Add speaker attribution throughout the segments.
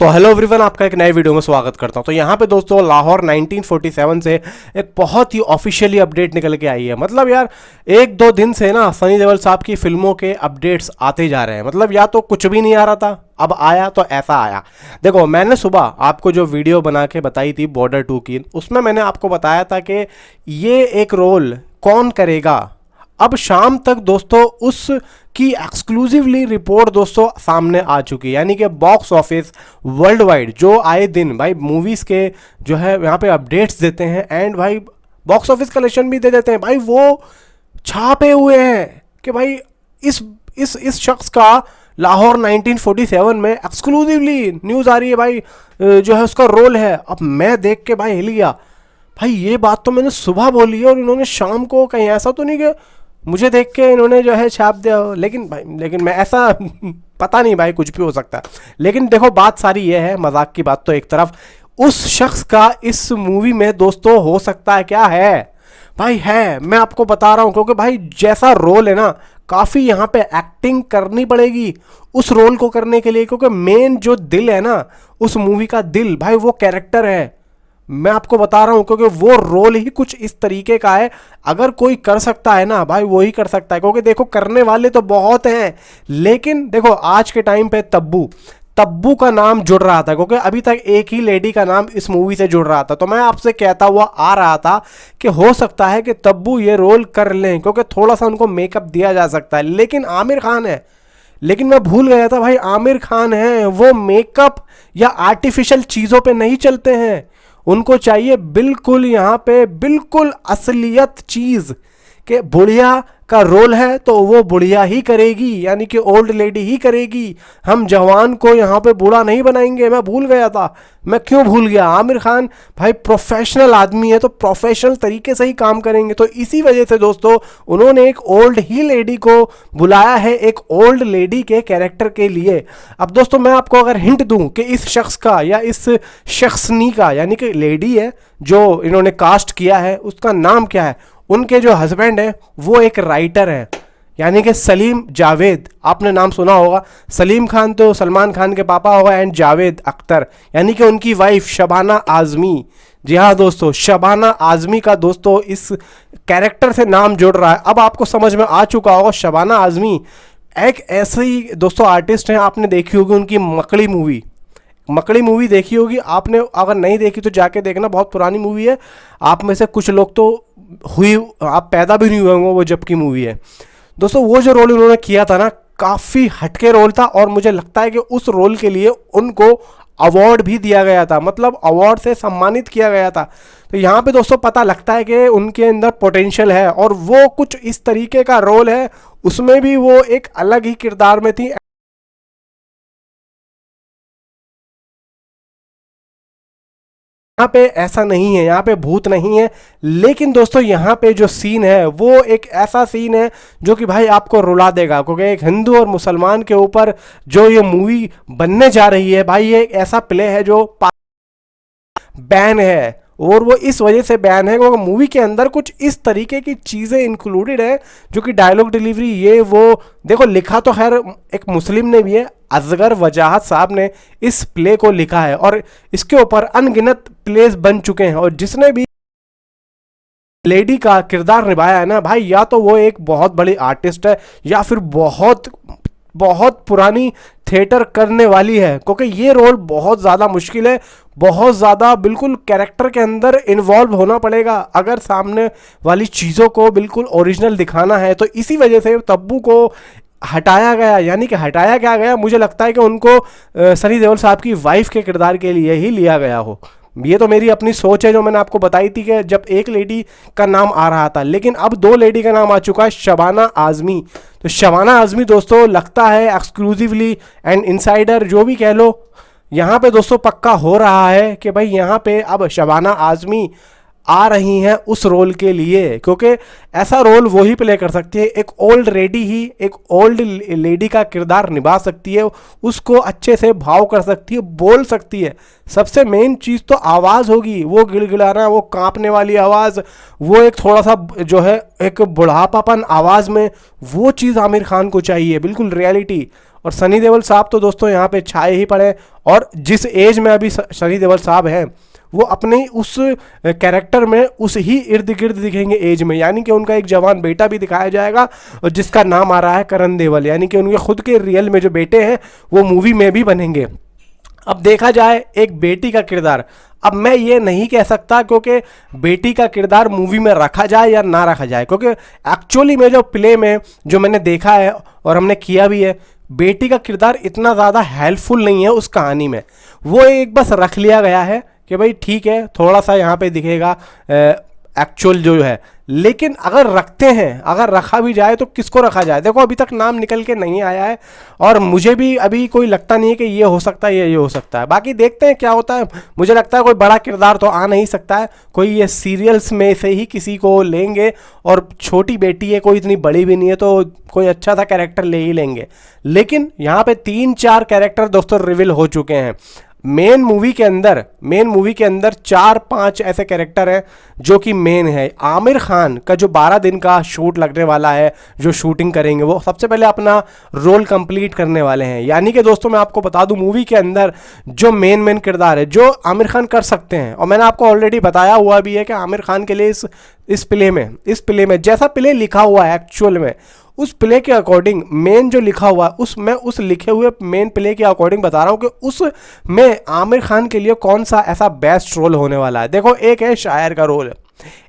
Speaker 1: तो hello everyone, आपका एक नए वीडियो में स्वागत करता हूं। तो यहाँ पे दोस्तों लाहौर 1947 से एक बहुत ही ऑफिशियली अपडेट निकल के आई है। मतलब यार एक दो दिन से ना सनी देओल साहब की फिल्मों के अपडेट्स आते जा रहे हैं। मतलब या तो कुछ भी नहीं आ रहा था, अब आया तो ऐसा आया। देखो, मैंने सुबह आपको जो वीडियो बना के बताई थी बॉर्डर 2 की, उसमें मैंने आपको बताया था कि ये एक रोल कौन करेगा। अब शाम तक दोस्तों उसकी एक्सक्लूसिवली रिपोर्ट दोस्तों सामने आ चुकी है। यानी कि बॉक्स ऑफिस वर्ल्ड वाइड जो आए दिन भाई मूवीज़ के जो है यहाँ पे अपडेट्स देते हैं एंड भाई बॉक्स ऑफिस कलेक्शन भी दे देते हैं, भाई वो छापे हुए हैं कि भाई इस शख्स का लाहौर 1947 में एक्सक्लूसिवली न्यूज़ आ रही है भाई, जो है उसका रोल है। अब मैं देख के भाई हिल गया। भाई ये बात तो मैंने सुबह बोली है और इन्होंने शाम को, कहीं ऐसा तो नहीं कि मुझे देख के इन्होंने जो है छाप दिया हो। लेकिन मैं ऐसा पता नहीं भाई, कुछ भी हो सकता है। लेकिन देखो, बात सारी ये है, मजाक की बात तो एक तरफ, उस शख्स का इस मूवी में दोस्तों हो सकता है क्या है भाई, है। मैं आपको बता रहा हूं क्योंकि भाई जैसा रोल है ना, काफ़ी यहाँ पे एक्टिंग करनी पड़ेगी उस रोल को करने के लिए, क्योंकि मेन जो दिल है ना उस मूवी का दिल भाई वो कैरेक्टर है। मैं आपको बता रहा हूं क्योंकि वो रोल ही कुछ इस तरीके का है। अगर कोई कर सकता है ना भाई, वो ही कर सकता है। क्योंकि देखो, करने वाले तो बहुत हैं, लेकिन देखो आज के टाइम पे तब्बू का नाम जुड़ रहा था, क्योंकि अभी तक एक ही लेडी का नाम इस मूवी से जुड़ रहा था। तो मैं आपसे कहता हुआ आ रहा था कि हो सकता है कि तब्बू ये रोल कर लें, क्योंकि थोड़ा सा उनको मेकअप दिया जा सकता है। लेकिन आमिर खान है, लेकिन मैं भूल गया था भाई, आमिर खान है, वो मेकअप या आर्टिफिशियल चीज़ों पे नहीं चलते हैं। उनको चाहिए बिल्कुल यहाँ पे बिल्कुल असलियत चीज़, कि बुढ़िया का रोल है तो वो बुढ़िया ही करेगी, यानी कि ओल्ड लेडी ही करेगी। हम जवान को यहाँ पे बूढ़ा नहीं बनाएंगे। मैं भूल गया था, मैं क्यों भूल गया। आमिर खान भाई प्रोफेशनल आदमी है, तो प्रोफेशनल तरीके से ही काम करेंगे। तो इसी वजह से दोस्तों उन्होंने एक ओल्ड ही लेडी को बुलाया है, एक ओल्ड लेडी के कैरेक्टर के लिए। अब दोस्तों मैं आपको अगर हिंट दूं कि इस शख्स का या इस शख्सनी का, यानी कि लेडी है जो इन्होंने कास्ट किया है, उसका नाम क्या है। उनके जो हस्बैंड है वो एक राइटर है, यानी कि सलीम जावेद। आपने नाम सुना होगा। सलीम खान तो सलमान खान के पापा होगा, एंड जावेद अख्तर यानी कि उनकी वाइफ शबाना आज़मी। जी हाँ दोस्तों, शबाना आज़मी का दोस्तों इस कैरेक्टर से नाम जुड़ रहा है। अब आपको समझ में आ चुका होगा, शबाना आज़मी एक ऐसे ही दोस्तों आर्टिस्ट हैं। आपने देखी होगी उनकी मकड़ी मूवी देखी होगी आपने, अगर नहीं देखी तो जाके देखना, बहुत पुरानी मूवी है। आप में से कुछ लोग तो आप पैदा भी नहीं हुए होंगे वो जब की मूवी है। दोस्तों वो जो रोल उन्होंने किया था ना, काफ़ी हटके रोल था, और मुझे लगता है कि उस रोल के लिए उनको अवार्ड भी दिया गया था, मतलब अवार्ड से सम्मानित किया गया था। तो यहाँ पे दोस्तों पता लगता है कि उनके अंदर पोटेंशियल है, और वो कुछ इस तरीके का रोल है, उसमें भी वो एक अलग ही किरदार में थी। यहाँ पे ऐसा नहीं है, यहाँ पे भूत नहीं है, लेकिन दोस्तों यहाँ पे जो सीन है वो एक ऐसा सीन है जो कि भाई आपको रुला देगा। क्योंकि एक हिंदू और मुसलमान के ऊपर जो ये मूवी बनने जा रही है भाई, ये एक ऐसा प्ले है जो बैन है, और वो इस वजह से बैन है क्योंकि मूवी के अंदर कुछ इस तरीके की चीज़ें इंक्लूडेड है जो कि डायलॉग डिलीवरी ये वो। देखो, लिखा तो खैर एक मुस्लिम ने भी है, असगर वजाहत साहब ने इस प्ले को लिखा है, और इसके ऊपर अनगिनत प्लेस बन चुके हैं। और जिसने भी लेडी का किरदार निभाया है ना भाई, या तो वो एक बहुत बड़ी आर्टिस्ट है या फिर बहुत बहुत पुरानी थिएटर करने वाली है, क्योंकि ये रोल बहुत ज़्यादा मुश्किल है, बहुत ज़्यादा बिल्कुल कैरेक्टर के अंदर इन्वॉल्व होना पड़ेगा अगर सामने वाली चीज़ों को बिल्कुल ओरिजिनल दिखाना है। तो इसी वजह से तब्बू को हटाया गया, यानी कि हटाया क्या गया, मुझे लगता है कि उनको सनी देओल साहब की वाइफ के किरदार के लिए ही लिया गया हो। ये तो मेरी अपनी सोच है जो मैंने आपको बताई थी कि जब एक लेडी का नाम आ रहा था, लेकिन अब दो लेडी का नाम आ चुका है, शबाना आज़मी। तो शबाना आज़मी दोस्तों लगता है एक्सक्लूसिवली एंड इनसाइडर जो भी कह लो, यहाँ पे दोस्तों पक्का हो रहा है कि भाई यहाँ पे अब शबाना आज़मी आ रही हैं उस रोल के लिए, क्योंकि ऐसा रोल वो ही प्ले कर सकती है। एक ओल्ड लेडी ही एक ओल्ड लेडी का किरदार निभा सकती है, उसको अच्छे से भाव कर सकती है, बोल सकती है। सबसे मेन चीज़ तो आवाज़ होगी, वो गिड़गिड़ाना, वो कांपने वाली आवाज़, वो एक थोड़ा सा जो है एक बुढ़ापापन आवाज़ में, वो चीज़ आमिर खान को चाहिए, बिल्कुल रियलिटी। और सनी देओल साहब तो दोस्तों यहाँ पे छाए ही पड़े, और जिस एज में अभी सनी देओल साहब हैं वो अपने उस कैरेक्टर में उस ही इर्द गिर्द दिखेंगे एज में, यानी कि उनका एक जवान बेटा भी दिखाया जाएगा और जिसका नाम आ रहा है करण देओल, यानी कि उनके खुद के रियल में जो बेटे हैं वो मूवी में भी बनेंगे। अब देखा जाए एक बेटी का किरदार, अब मैं ये नहीं कह सकता क्योंकि बेटी का किरदार मूवी में रखा जाए या ना रखा जाए, क्योंकि एक्चुअली में जो प्ले में जो मैंने देखा है और हमने किया भी है, बेटी का किरदार इतना ज़्यादा हेल्पफुल नहीं है उस कहानी में। वो एक बस रख लिया गया है कि भाई ठीक है थोड़ा सा यहाँ पे दिखेगा एक्चुअल जो है, लेकिन अगर रखते हैं, अगर रखा भी जाए तो किसको रखा जाए। देखो अभी तक नाम निकल के नहीं आया है और मुझे भी अभी कोई लगता नहीं है कि ये हो सकता है, ये हो सकता है। बाकी देखते हैं क्या होता है। मुझे लगता है कोई बड़ा किरदार तो आ नहीं सकता है, कोई ये सीरियल्स में से ही किसी को लेंगे, और छोटी बेटी है, कोई इतनी बड़ी भी नहीं है, तो कोई अच्छा सा कैरेक्टर ले ही लेंगे। लेकिन यहाँ पे 3-4 कैरेक्टर दोस्तों रिवील हो चुके हैं। मेन मूवी के अंदर 4-5 ऐसे कैरेक्टर हैं जो कि मेन है। आमिर खान का जो 12 दिन का शूट लगने वाला है, जो शूटिंग करेंगे, वो सबसे पहले अपना रोल कंप्लीट करने वाले हैं। यानी कि दोस्तों मैं आपको बता दूं, मूवी के अंदर जो मेन किरदार है जो आमिर खान कर सकते हैं, और मैंने आपको ऑलरेडी बताया हुआ भी है कि आमिर खान के लिए इस प्ले में जैसा प्ले लिखा हुआ है एक्चुअल में, उस प्ले के अकॉर्डिंग मेन जो लिखा हुआ है उस लिखे हुए मेन प्ले के अकॉर्डिंग बता रहा हूँ कि उसमें आमिर खान के लिए कौन सा ऐसा बेस्ट रोल होने वाला है। देखो एक है शायर का रोल,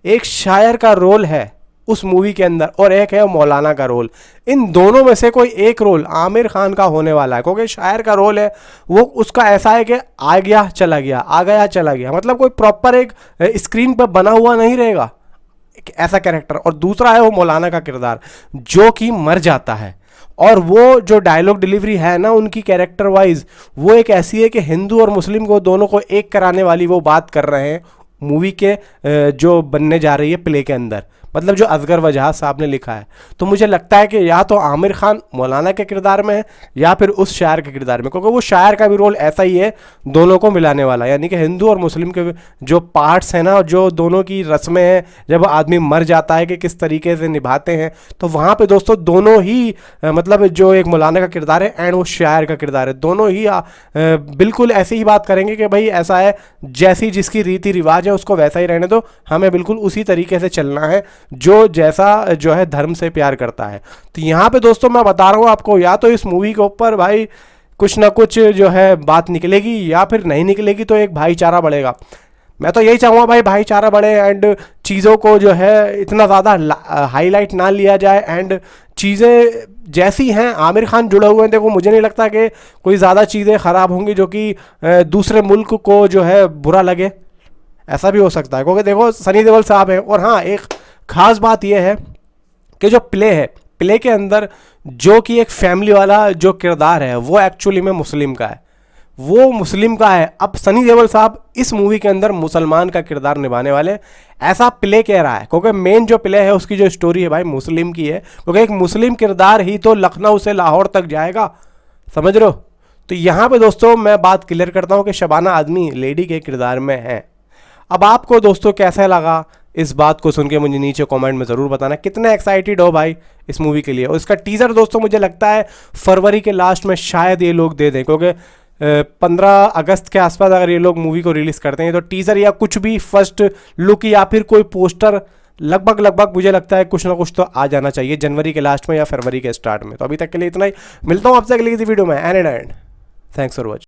Speaker 1: एक शायर का रोल है उस मूवी के अंदर, और एक है मौलाना का रोल। इन दोनों में से कोई एक रोल आमिर खान का होने वाला है, क्योंकि शायर का रोल है वो उसका ऐसा है कि आ गया चला गया, मतलब कोई प्रॉपर एक स्क्रीन पर बना हुआ नहीं रहेगा ऐसा कैरेक्टर। और दूसरा है वो मौलाना का किरदार जो कि मर जाता है, और वो जो डायलॉग डिलीवरी है ना उनकी कैरेक्टर वाइज, वो एक ऐसी है कि हिंदू और मुस्लिम को दोनों को एक कराने वाली वो बात कर रहे हैं मूवी के जो बनने जा रही है प्ले के अंदर, मतलब जो असगर वजह साहब ने लिखा है। तो मुझे लगता है कि या तो आमिर खान मौलाना के किरदार में है या फिर उस शायर के किरदार में, क्योंकि वो शायर का भी रोल ऐसा ही है दोनों को मिलाने वाला, यानी कि हिंदू और मुस्लिम के जो पार्ट्स हैं ना, जो दोनों की रस्में हैं, जब आदमी मर जाता है कि किस तरीके से निभाते हैं, तो वहाँ पर दोस्तों दोनों ही मतलब जो एक मौलाना का किरदार है एंड वो शायर का किरदार है, दोनों ही बिल्कुल ऐसी ही बात करेंगे कि भाई ऐसा है, जैसी जिसकी रीति रिवाज है उसको वैसा ही रहने दो, हमें बिल्कुल उसी तरीके से चलना है जो जैसा जो है धर्म से प्यार करता है। तो यहाँ पे दोस्तों मैं बता रहा हूँ आपको, या तो इस मूवी के ऊपर भाई कुछ ना कुछ जो है बात निकलेगी, या फिर नहीं निकलेगी तो एक भाईचारा बढ़ेगा। मैं तो यही चाहूँगा भाई भाईचारा बढ़े, एंड चीज़ों को जो है इतना ज़्यादा हाईलाइट ना लिया जाए, एंड चीज़ें जैसी हैं, आमिर खान जुड़े हुए हैं, देखो मुझे नहीं लगता कि कोई ज़्यादा चीज़ें ख़राब होंगी जो कि दूसरे मुल्क को जो है बुरा लगे, ऐसा भी हो सकता है, क्योंकि देखो सनी देओल साहब हैं। और हाँ, एक खास बात यह है कि जो प्ले के अंदर जो कि एक फैमिली वाला जो किरदार है वो एक्चुअली में मुस्लिम का है, अब सनी देओल साहब इस मूवी के अंदर मुसलमान का किरदार निभाने वाले, ऐसा प्ले कह रहा है, क्योंकि मेन जो प्ले है उसकी जो स्टोरी है भाई मुस्लिम की है, क्योंकि एक मुस्लिम किरदार ही तो लखनऊ से लाहौर तक जाएगा, समझ रहे हो। तो यहाँ पे दोस्तों मैं बात क्लियर करता हूँ कि शबाना आज़मी लेडी के किरदार में है। अब आपको दोस्तों कैसा लगा इस बात को सुन के मुझे नीचे कमेंट में ज़रूर बताना, कितने एक्साइटेड हो भाई इस मूवी के लिए। और इसका टीज़र दोस्तों मुझे लगता है फरवरी के लास्ट में शायद ये लोग दे दें, क्योंकि 15 अगस्त के आसपास अगर ये लोग मूवी को रिलीज़ करते हैं तो टीज़र या कुछ भी फर्स्ट लुक या फिर कोई पोस्टर लगभग मुझे लगता है कुछ ना कुछ तो आ जाना चाहिए जनवरी के लास्ट में या फरवरी के स्टार्ट में। तो अभी तक के लिए इतना ही, मिलता हूँ आपसे अगली किसी वीडियो में। And thanks for watching.